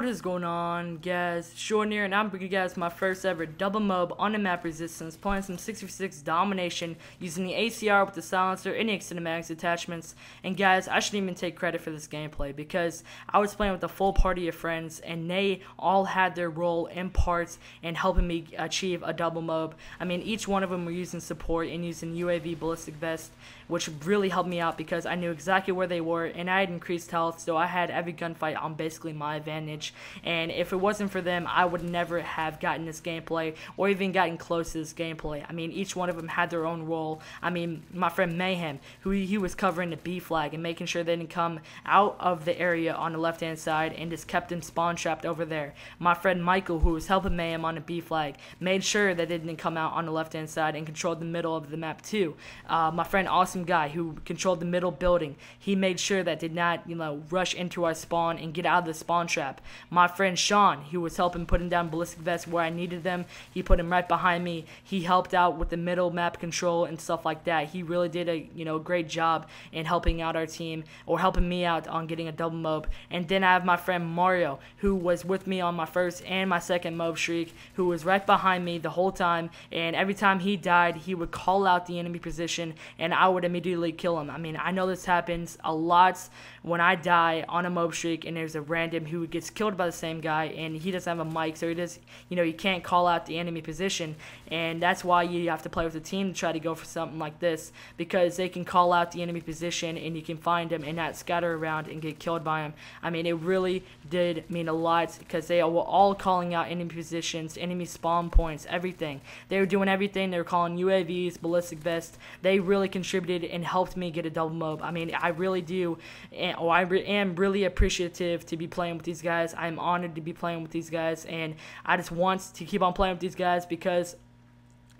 What is going on, guys? Short here, and I'm bringing you guys my first ever double MOAB on the map resistance, playing some 6v6 domination using the ACR with the silencer and the cinematics attachments. And guys, I shouldn't even take credit for this gameplay because I was playing with a full party of friends, and they all had their role in parts in helping me achieve a double MOAB. I mean, each one of them were using support and using UAV ballistic vest, which really helped me out because I knew exactly where they were, and I had increased health, so I had every gunfight on basically my advantage. And if it wasn't for them, I would never have gotten this gameplay or even gotten close to this gameplay. I mean, each one of them had their own role. I mean, my friend Mayhem, he was covering the B flag and making sure they didn't come out of the area on the left hand side and just kept them spawn trapped over there. My friend Michael, who was helping Mayhem on the B flag, made sure that they didn't come out on the left hand side and controlled the middle of the map too. My friend Awesome Guy, who controlled the middle building, he made sure that did not, rush into our spawn and get out of the spawn trap. My friend Sean, who was helping putting down ballistic vests where I needed them, he put him right behind me. He helped out with the middle map control and stuff like that. He really did a great job in helping out our team, or helping me out on getting a double MOAB. And then I have my friend Mario, who was with me on my first and my second MOAB streak, who was right behind me the whole time, and every time he died, he would call out the enemy position and I would immediately kill him. I mean, I know this happens a lot when I die on a MOAB streak and there's a random who gets killed by the same guy and he doesn't have a mic, so he can't call out the enemy position. And that's why you have to play with a team to try to go for something like this, because they can call out the enemy position and you can find them and not scatter around and get killed by them. I mean, it really did mean a lot because they were all calling out enemy positions, enemy spawn points, everything. They were doing everything. They were calling UAVs, ballistic vests. They really contributed and helped me get a double MOAB. I mean, I really do, I am really appreciative to be playing with these guys. I'm honored to be playing with these guys, and I just want to keep on playing with these guys because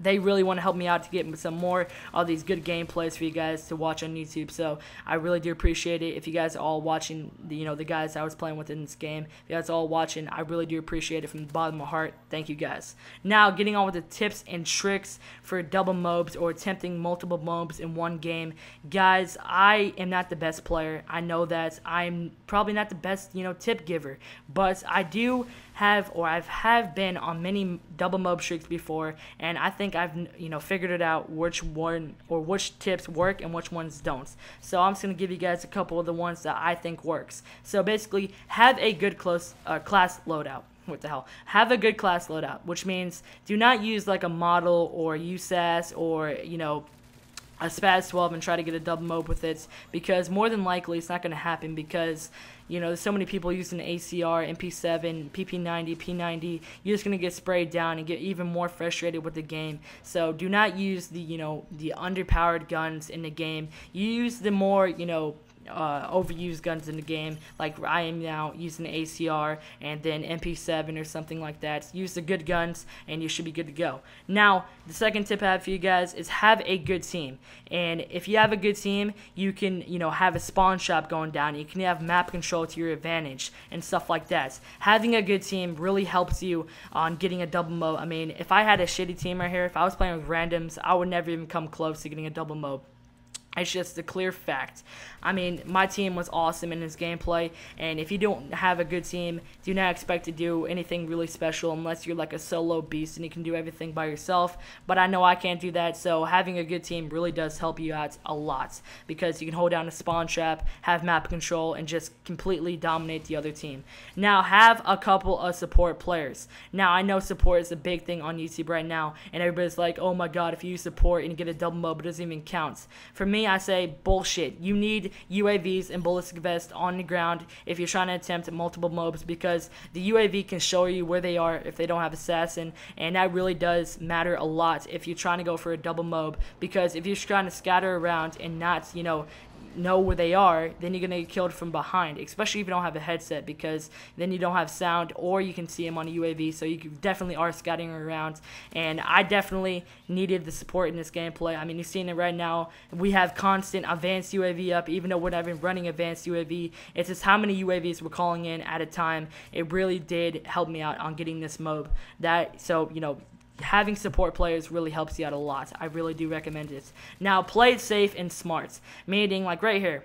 they really want to help me out to get some more of these good gameplays for you guys to watch on YouTube. So I really do appreciate it. If you guys are all watching, the guys I was playing with in this game, if you guys are all watching, I really do appreciate it from the bottom of my heart. Thank you guys. Now, getting on with the tips and tricks for double MOABs or attempting multiple MOABs in one game. Guys, I am not the best player. I know that. I'm probably not the best, tip giver, but I do have, or I've been on many double MOAB streaks before, and I think I've figured it out which one or which tips work and which ones don't. So I'm just gonna give you guys a couple of the ones that I think works. So basically, have a good class loadout. What the hell? Have a good class loadout, which means do not use like a model or USAS or a SPAS 12 and try to get a double MOAB with it, because more than likely it's not going to happen, because there's so many people using ACR, MP7, PP90, P90. You're just going to get sprayed down and get even more frustrated with the game. So do not use the the underpowered guns in the game. Use the more overused guns in the game, like I am now using the ACR and then MP7 or something like that. Use the good guns and you should be good to go. Now, the second tip I have for you guys is have a good team. And if you have a good team, you can have a spawn shop going down. You can have map control to your advantage and stuff like that. Having a good team really helps you on getting a double MOAB. I mean, if I had a shitty team right here, if I was playing with randoms, I would never even come close to getting a double MOAB. It's just a clear fact. I mean, my team was awesome in this gameplay, and if you don't have a good team, do not expect to do anything really special unless you're like a solo beast and you can do everything by yourself. But I know I can't do that, so having a good team really does help you out a lot, because you can hold down a spawn trap, have map control, and just completely dominate the other team. Now, have a couple of support players. Now, I know support is a big thing on YouTube right now, and everybody's like, oh my god, if you use support and you get a double MOAB, it doesn't even count. For me, I say bullshit. You need UAVs and ballistic vests on the ground if you're trying to attempt multiple MOABs, because the UAV can show you where they are if they don't have assassin, and that really does matter a lot if you're trying to go for a double MOAB, because if you're trying to scatter around and not know where they are, then you're gonna get killed from behind, especially if you don't have a headset, because then you don't have sound or you can see them on a UAV, so you definitely are scattering around. And I definitely needed the support in this gameplay. I mean, you're seeing it right now. We have constant advanced UAV up, even though we're not even running advanced UAV. It's just how many UAVs we're calling in at a time. It really did help me out on getting this MOAB. Having support players really helps you out a lot. I really do recommend it. Now, play it safe and smart, meaning like right here.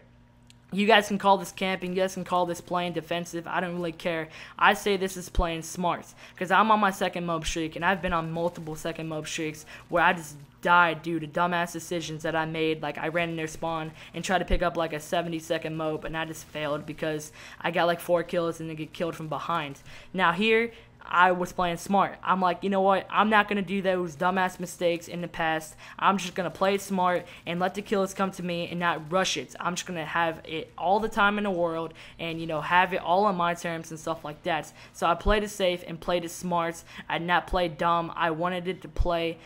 You guys can call this camping, you guys can call this playing defensive, I don't really care. I say this is playing smart, because I'm on my second MOAB streak, and I've been on multiple second MOAB streaks where I just died due to dumbass decisions that I made. Like, I ran in their spawn and tried to pick up like a 70-second MOAB, and I just failed because I got like 4 kills and then get killed from behind. Now here, I was playing smart. I'm like, you know what? I'm not going to do those dumbass mistakes in the past. I'm just going to play it smart and let the kills come to me and not rush it. I'm just going to have it all the time in the world and, you know, have it all on my terms and stuff like that. So I played it safe and played it smart. I did not play dumb. I wanted to play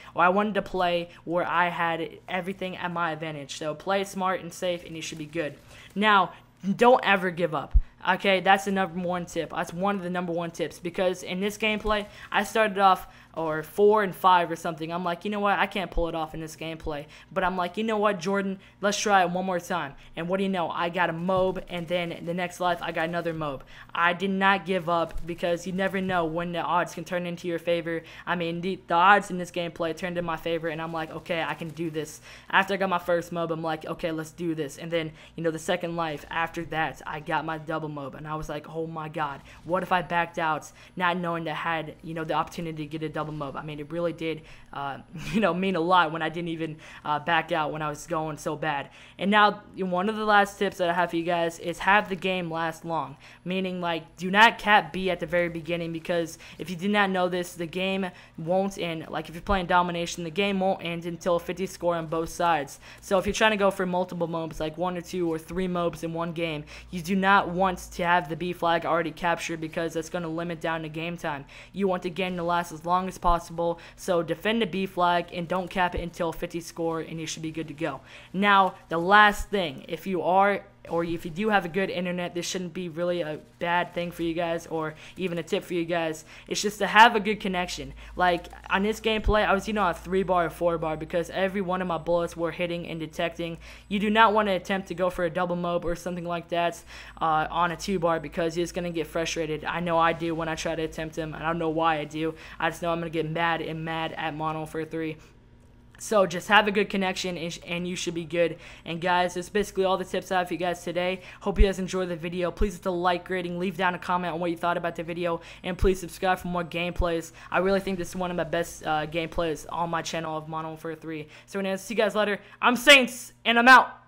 where I had everything at my advantage. So play it smart and safe and you should be good. Now, don't ever give up. Okay, that's the #1 tip. That's one of the #1 tips, because in this gameplay, I started off 4 and 5 or something. I'm like, you know what? I can't pull it off in this gameplay. But I'm like, you know what, Jordan? Let's try it one more time. And what do you know? I got a MOAB, and then the next life, I got another MOAB. I did not give up, because you never know when the odds can turn into your favor. I mean, the odds in this gameplay turned in my favor, and I'm like, okay, I can do this. After I got my first MOAB, I'm like, okay, let's do this. And then, you know, the second life, after that, I got my double MOAB, and I was like, oh my god, what if I backed out, not knowing that I had, you know, the opportunity to get a double MOAB? I mean, it really did, you know, mean a lot when I didn't even back out when I was going so bad. And now, one of the last tips that I have for you guys is have the game last long. Meaning, like, do not cap B at the very beginning, because if you did not know this, the game won't end. Like, if you're playing domination, the game won't end until 50 score on both sides. So if you're trying to go for multiple MOABs, like 1 or 2 or 3 MOABs in one game, you do not want to have the B flag already captured, because that's going to limit down the game time. You want the game to last as long as possible. So defend the B flag and don't cap it until 50 score, and you should be good to go. Now, the last thing, if you do have a good internet, this shouldn't be really a bad thing for you guys, or even a tip for you guys. It's just to have a good connection. Like, on this gameplay, I was on a 3-bar or 4-bar, because every one of my bullets were hitting and detecting. You do not want to attempt to go for a double MOAB or something like that on a 2-bar, because you're just going to get frustrated. I know I do when I try to attempt them, and I don't know why I do. I just know I'm going to get mad at Mono for 3. So just have a good connection, and you should be good. And guys, that's basically all the tips I have for you guys today. Hope you guys enjoyed the video. Please hit the like rating, leave down a comment on what you thought about the video, and please subscribe for more gameplays. I really think this is one of my best gameplays on my channel of Mono for 3. So anyways, see you guys later. I'm Saints, and I'm out.